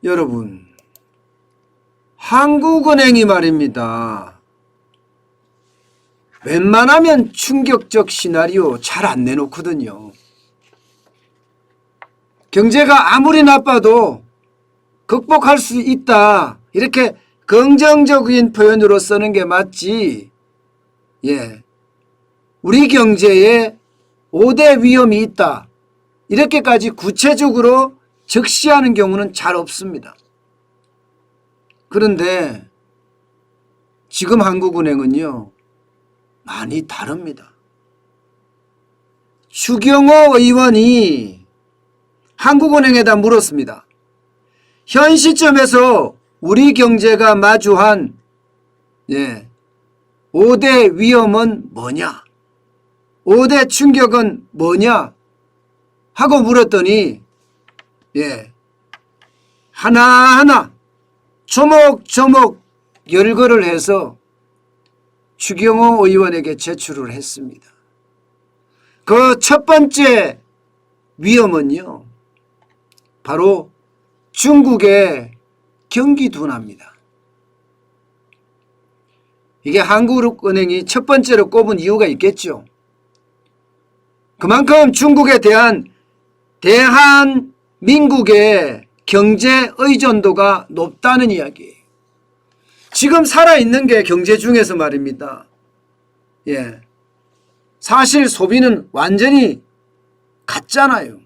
여러분, 한국은행이 말입니다. 웬만하면 충격적 시나리오 잘 안 내놓거든요. 경제가 아무리 나빠도 극복할 수 있다, 이렇게 긍정적인 표현으로 쓰는 게 맞지, 우리 경제에 5대 위험이 있다, 이렇게까지 구체적으로 적시하는 경우는 잘 없습니다. 그런데 지금 한국은행은요, 많이 다릅니다. 추경호 의원이 한국은행에다 물었습니다. 현 시점에서 우리 경제가 마주한 5대 위험은 뭐냐, 5대 충격은 뭐냐 하고 물었더니 하나하나 조목조목 열거를 해서 추경호 의원에게 제출을 했습니다. 그 첫 번째 위험은요, 바로 중국의 경기 둔화입니다. 이게 한국은행이 첫 번째로 꼽은 이유가 있겠죠. 그만큼 중국에 대한 대한민국의 경제 의존도가 높다는 이야기예요. 지금 살아있는 게 경제 중에서 말입니다. 사실 소비는 완전히 갔잖아요.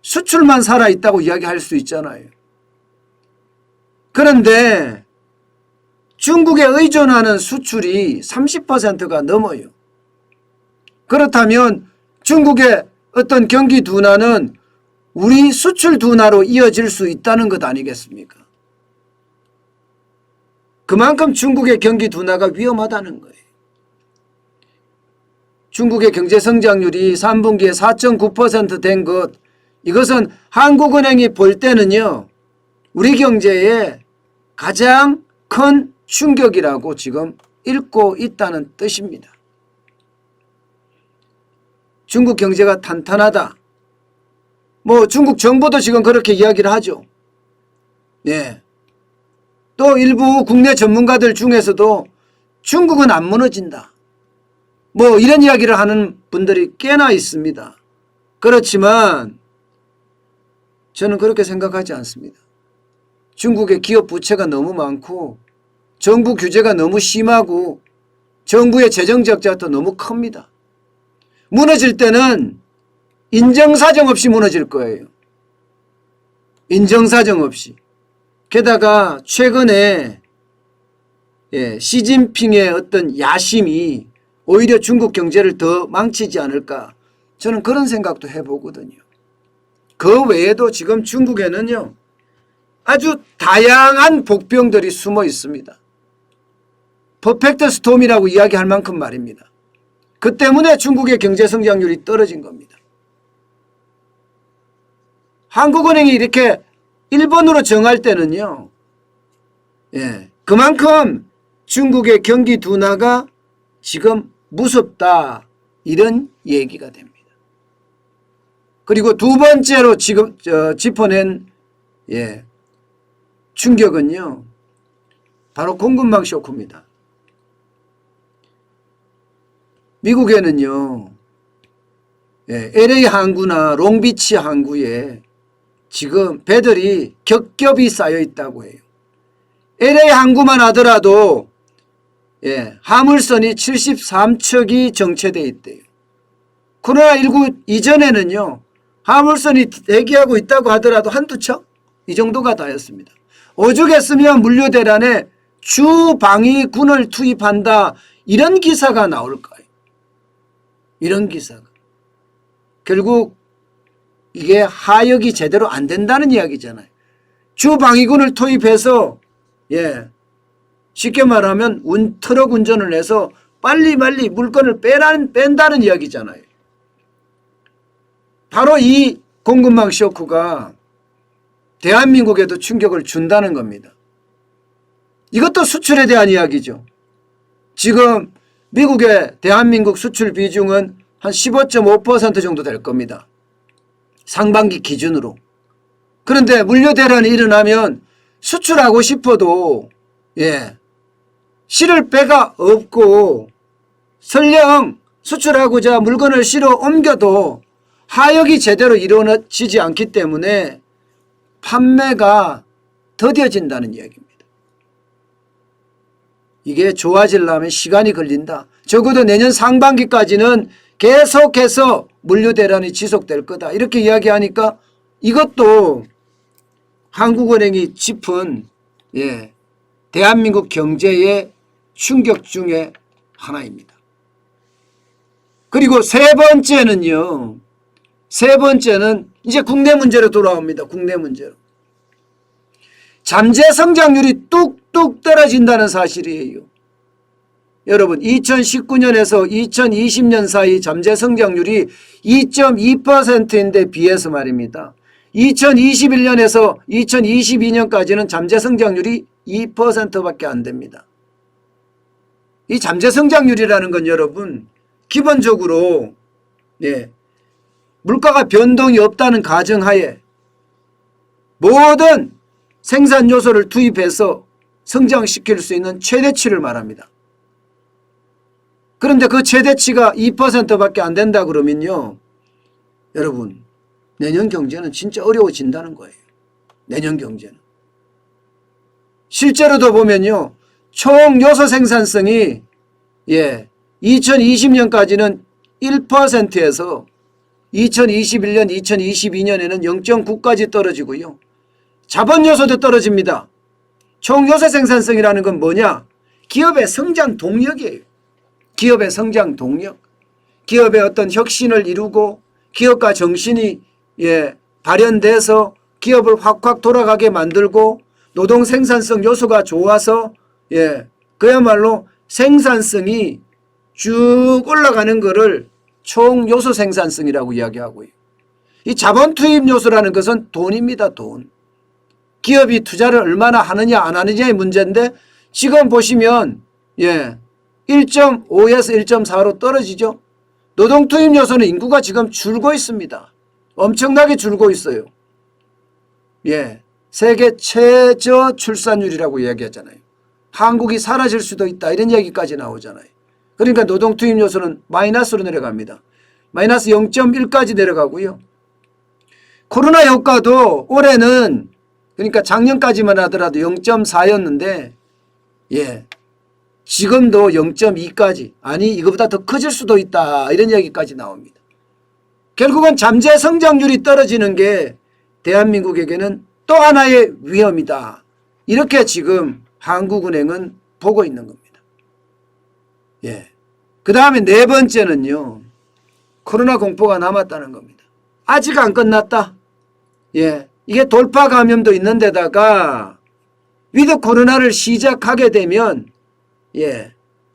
수출만 살아있다고 이야기할 수 있잖아요. 그런데 중국에 의존하는 수출이 30%가 넘어요. 그렇다면 중국의 어떤 경기 둔화는 우리 수출 둔화로 이어질 수 있다는 것 아니겠습니까? 그만큼 중국의 경기 둔화가 위험하다는 거예요. 중국의 경제 성장률이 3분기에 4.9% 된 것, 이것은 한국은행이 볼 때는요, 우리 경제에 가장 큰 충격이라고 지금 읽고 있다는 뜻입니다. 중국 경제가 탄탄하다, 중국 정부도 지금 그렇게 이야기를 하죠. 또 일부 국내 전문가들 중에서도 중국은 안 무너진다, 이런 이야기를 하는 분들이 꽤나 있습니다. 그렇지만 저는 그렇게 생각하지 않습니다. 중국의 기업 부채가 너무 많고 정부 규제가 너무 심하고 정부의 재정 적자도 너무 큽니다. 무너질 때는 인정사정 없이 무너질 거예요. 인정사정 없이. 게다가 최근에 시진핑의 어떤 야심이 오히려 중국 경제를 더 망치지 않을까, 저는 그런 생각도 해보거든요. 그 외에도 지금 중국에는요, 아주 다양한 복병들이 숨어 있습니다. 퍼펙트 스톰이라고 이야기할 만큼 말입니다. 그 때문에 중국의 경제 성장률이 떨어진 겁니다. 한국은행이 이렇게 1번으로 정할 때는요, 그만큼 중국의 경기 둔화가 지금 무섭다, 이런 얘기가 됩니다. 그리고 두 번째로 지금 짚어낸 충격은요, 바로 공급망 쇼크입니다. 미국에는요, LA 항구나 롱비치 항구에 지금 배들이 겹겹이 쌓여 있다고 해요. LA 항구만 하더라도 화물선이 73척이 정체되어 있대요. 코로나19 이전에는요, 화물선이 대기하고 있다고 하더라도 한두 척? 이 정도가 다였습니다. 오죽했으면 물류대란에 주방위군을 투입한다, 이런 기사가 나올 거예요. 이런 기사가. 결국 이게 하역이 제대로 안 된다는 이야기잖아요. 주방위군을 투입해서 쉽게 말하면 트럭 운전을 해서 빨리 물건을 뺀다는 이야기잖아요. 바로 이 공급망 쇼크가 대한민국에도 충격을 준다는 겁니다. 이것도 수출에 대한 이야기죠. 지금 미국의 대한민국 수출 비중은 한 15.5% 정도 될 겁니다. 상반기 기준으로. 그런데 물류 대란이 일어나면 수출하고 싶어도 실을 배가 없고 설령 수출하고자 물건을 실어 옮겨도 하역이 제대로 이루어지지 않기 때문에 판매가 더뎌진다는 이야기입니다. 이게 좋아지려면 시간이 걸린다. 적어도 내년 상반기까지는 계속해서 물류 대란이 지속될 거다. 이렇게 이야기하니까 이것도 한국은행이 짚은 대한민국 경제의 충격 중에 하나입니다. 그리고 세 번째는요. 세 번째는 이제 국내 문제로 돌아옵니다. 국내 문제로. 잠재 성장률이 뚝뚝 떨어진다는 사실이에요. 여러분 2019년에서 2020년 사이 잠재 성장률이 2.2%인데 비해서 말입니다. 2021년에서 2022년까지는 잠재 성장률이 2%밖에 안 됩니다. 이 잠재 성장률이라는 건 여러분 기본적으로 물가가 변동이 없다는 가정하에 모든 생산 요소를 투입해서 성장시킬 수 있는 최대치를 말합니다. 그런데 그 최대치가 2%밖에 안 된다 그러면요. 여러분 내년 경제는 진짜 어려워진다는 거예요. 내년 경제는. 실제로도 보면요. 총 요소 생산성이 2020년까지는 1%에서 2021년, 2022년에는 0.9까지 떨어지고요. 자본 요소도 떨어집니다. 총 요소 생산성이라는 건 뭐냐? 기업의 성장 동력이에요. 기업의 성장 동력. 기업의 어떤 혁신을 이루고 기업가 정신이 발현돼서 기업을 확확 돌아가게 만들고 노동 생산성 요소가 좋아서 그야말로 생산성이 쭉 올라가는 것을 총 요소 생산성이라고 이야기하고요. 이 자본 투입 요소라는 것은 돈입니다. 돈. 기업이 투자를 얼마나 하느냐 안 하느냐의 문제인데 지금 보시면 1.5에서 1.4로 떨어지죠. 노동 투입 요소는 인구가 지금 줄고 있습니다. 엄청나게 줄고 있어요. 세계 최저 출산율이라고 이야기하잖아요. 한국이 사라질 수도 있다 이런 얘기까지 나오잖아요. 그러니까 노동 투입 요소는 마이너스로 내려갑니다. 마이너스 0.1까지 내려가고요. 코로나 효과도 올해는 그러니까 작년까지만 하더라도 0.4였는데 지금도 0.2까지 아니 이거보다 더 커질 수도 있다 이런 얘기까지 나옵니다. 결국은 잠재 성장률이 떨어지는 게 대한민국에게는 또 하나의 위험이다. 이렇게 지금 한국은행은 보고 있는 겁니다. 그 다음에 네 번째는요. 코로나 공포가 남았다는 겁니다. 아직 안 끝났다. 이게 돌파 감염도 있는 데다가 위드 코로나를 시작하게 되면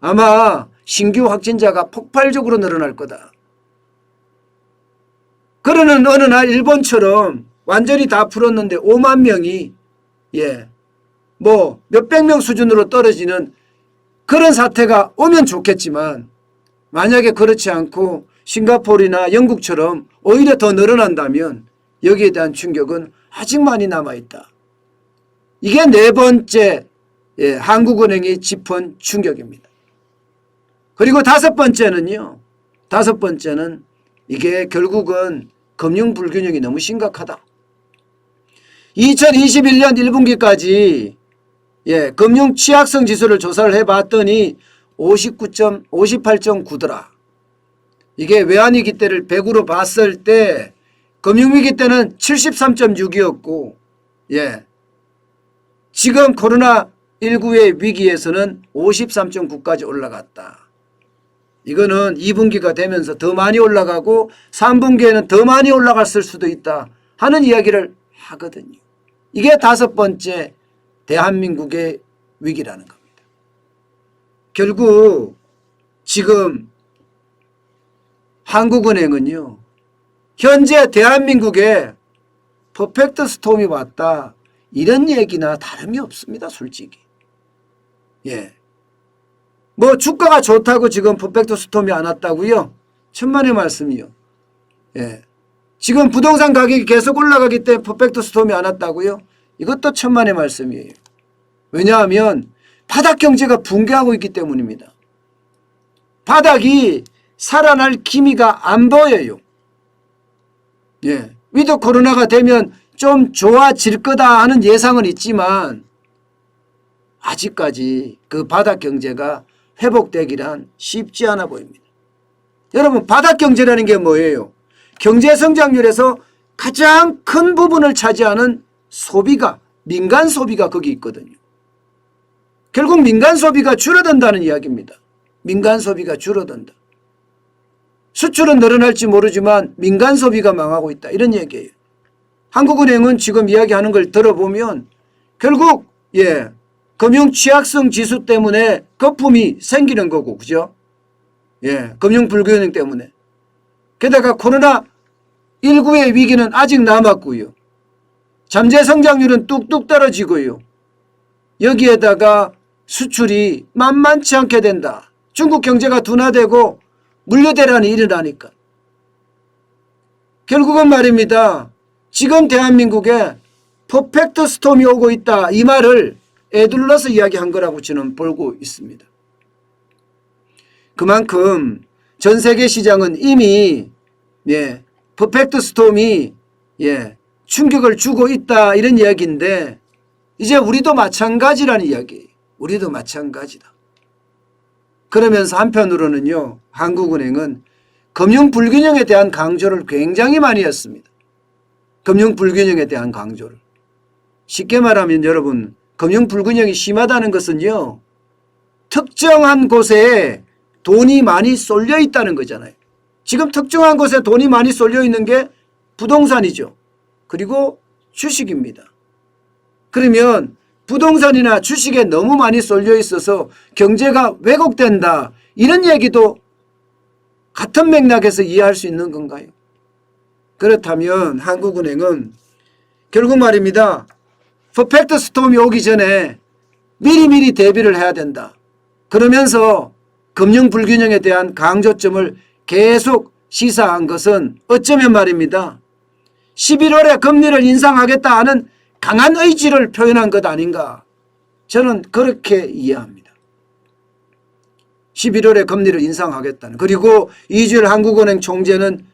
아마 신규 확진자가 폭발적으로 늘어날 거다. 그러는 어느 날 일본처럼 완전히 다 풀었는데 5만 명이 뭐 몇백 명 수준으로 떨어지는 그런 사태가 오면 좋겠지만 만약에 그렇지 않고 싱가포르나 영국처럼 오히려 더 늘어난다면 여기에 대한 충격은 아직 많이 남아있다. 이게 네 번째 한국은행이 짚은 충격입니다. 그리고 다섯 번째는요. 다섯 번째는 이게 결국은 금융 불균형이 너무 심각하다. 2021년 1분기까지 금융 취약성 지수를 조사를 해봤더니 58.9더라. 이게 외환위기 때를 100으로 봤을 때 금융위기 때는 73.6이었고 지금 코로나19의 위기에서는 53.9까지 올라갔다. 이거는 2분기가 되면서 더 많이 올라가고 3분기에는 더 많이 올라갔을 수도 있다 하는 이야기를 하거든요. 이게 다섯 번째 대한민국의 위기라는 겁니다. 결국 지금 한국은행은요. 현재 대한민국에 퍼펙트 스톰이 왔다. 이런 얘기나 다름이 없습니다. 솔직히. 뭐 주가가 좋다고 지금 퍼펙트 스톰이 안 왔다고요? 천만의 말씀이요. 지금 부동산 가격이 계속 올라가기 때문에 퍼펙트 스톰이 안 왔다고요? 이것도 천만의 말씀이에요. 왜냐하면 바닥 경제가 붕괴하고 있기 때문입니다. 바닥이 살아날 기미가 안 보여요. 예. 위드 코로나가 되면 좀 좋아질 거다 하는 예상은 있지만 아직까지 그 바닥 경제가 회복되기란 쉽지 않아 보입니다. 여러분, 바닥 경제라는 게 뭐예요? 경제 성장률에서 가장 큰 부분을 차지하는 소비가, 민간 소비가 거기 있거든요. 결국 민간 소비가 줄어든다는 이야기입니다. 민간 소비가 줄어든다. 수출은 늘어날지 모르지만 민간 소비가 망하고 있다, 이런 얘기예요. 한국은행은 지금 이야기하는 걸 들어보면 결국 금융 취약성 지수 때문에 거품이 생기는 거고, 그죠? 금융 불균형 때문에. 게다가 코로나19의 위기는 아직 남았고요. 잠재 성장률은 뚝뚝 떨어지고요. 여기에다가 수출이 만만치 않게 된다. 중국 경제가 둔화되고 물류대란이 일어나니까. 결국은 말입니다. 지금 대한민국에 퍼펙트 스톰이 오고 있다, 이 말을 에둘러서 이야기한 거라고 저는 보고 있습니다. 그만큼 전 세계 시장은 이미 퍼펙트 스톰이 충격을 주고 있다, 이런 이야기인데 이제 우리도 마찬가지라는 이야기예요. 우리도 마찬가지다. 그러면서 한편으로는요, 한국은행은 금융 불균형에 대한 강조를 굉장히 많이 했습니다. 금융 불균형에 대한 강조를. 쉽게 말하면 여러분, 금융 불균형이 심하다는 것은요, 특정한 곳에 돈이 많이 쏠려 있다는 거잖아요. 지금 특정한 곳에 돈이 많이 쏠려 있는 게 부동산이죠. 그리고 주식입니다. 그러면 부동산이나 주식에 너무 많이 쏠려 있어서 경제가 왜곡된다, 이런 얘기도 같은 맥락에서 이해할 수 있는 건가요? 그렇다면 한국은행은 결국 말입니다. 퍼펙트 스톰이 오기 전에 미리미리 대비를 해야 된다. 그러면서 금융 불균형에 대한 강조점을 계속 시사한 것은 어쩌면 말입니다. 11월에 금리를 인상하겠다 하는 강한 의지를 표현한 것 아닌가, 저는 그렇게 이해합니다. 11월에 금리를 인상하겠다는. 그리고 이주열 한국은행 총재는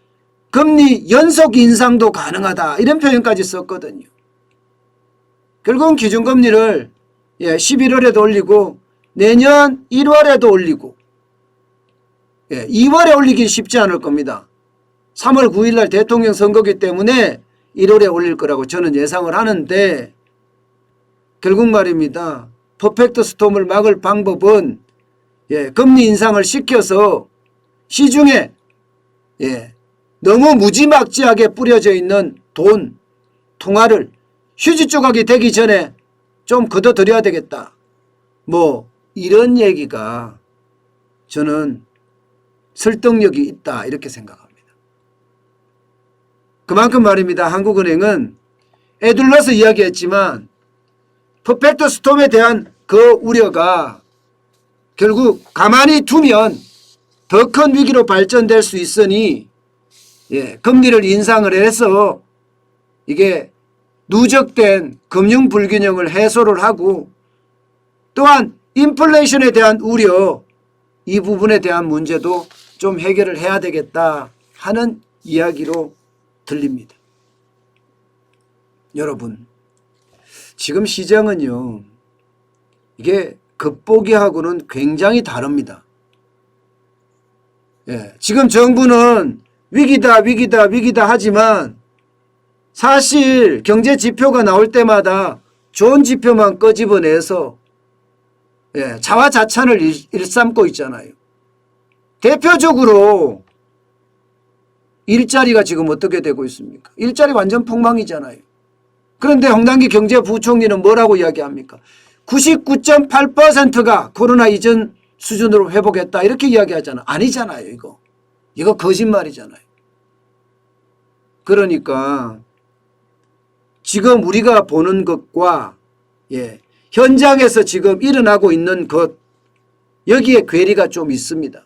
금리 연속 인상도 가능하다, 이런 표현까지 썼거든요. 결국은 기준금리를 11월에도 올리고 내년 1월에도 올리고 2월에 올리긴 쉽지 않을 겁니다. 3월 9일 날 대통령 선거기 때문에 1월에 올릴 거라고 저는 예상을 하는데, 결국 말입니다. 퍼펙트 스톰을 막을 방법은 금리 인상을 시켜서 시중에 너무 무지막지하게 뿌려져 있는 돈, 통화를 휴지 조각이 되기 전에 좀 걷어들여야 되겠다. 뭐 이런 얘기가 저는 설득력이 있다, 이렇게 생각합니다. 그만큼 말입니다. 한국은행은 에둘러서 이야기했지만 퍼펙트 스톰에 대한 그 우려가 결국 가만히 두면 더 큰 위기로 발전될 수 있으니 금리를 인상을 해서 이게 누적된 금융 불균형을 해소를 하고, 또한 인플레이션에 대한 우려, 이 부분에 대한 문제도 좀 해결을 해야 되겠다 하는 이야기로 들립니다. 여러분, 지금 시장은요, 이게 겉보기하고는 굉장히 다릅니다. 지금 정부는 위기다 하지만 사실 경제 지표가 나올 때마다 좋은 지표만 끄집어내서 자화자찬을 일삼고 있잖아요. 대표적으로 일자리가 지금 어떻게 되고 있습니까? 일자리 완전 폭망이잖아요. 그런데 홍당기 경제부총리는 뭐라고 이야기합니까? 99.8%가 코로나 이전 수준으로 회복했다, 이렇게 이야기하잖아. 아니잖아요. 이거 거짓말이잖아요. 그러니까 지금 우리가 보는 것과 현장에서 지금 일어나고 있는 것, 여기에 괴리가 좀 있습니다.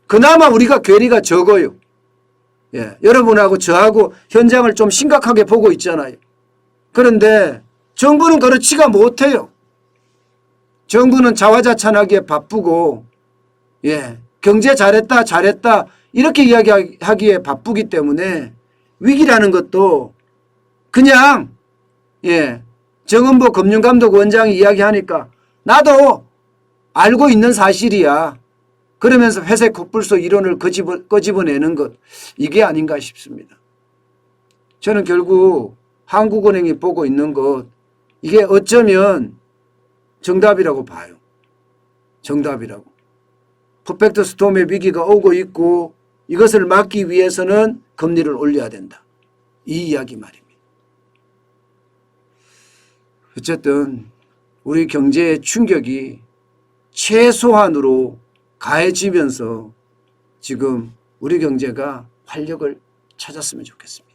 그나마 우리가 괴리가 적어요. 예, 여러분하고 저하고 현장을 좀 심각하게 보고 있잖아요. 그런데 정부는 그렇지가 못해요. 정부는 자화자찬하기에 바쁘고, 예, 경제 잘했다 잘했다 이렇게 이야기하기에 바쁘기 때문에 위기라는 것도 그냥, 예, 정은보 금융감독원장이 이야기하니까 나도 알고 있는 사실이야. 그러면서 회색 코뿔소 이론을 끄집어내는 것, 이게 아닌가 싶습니다. 저는 결국 한국은행이 보고 있는 것, 이게 어쩌면 정답이라고 봐요. 정답이라고. 퍼펙트 스톰의 위기가 오고 있고 이것을 막기 위해서는 금리를 올려야 된다. 이 이야기 말입니다. 어쨌든 우리 경제의 충격이 최소한으로 가해지면서 지금 우리 경제가 활력을 찾았으면 좋겠습니다.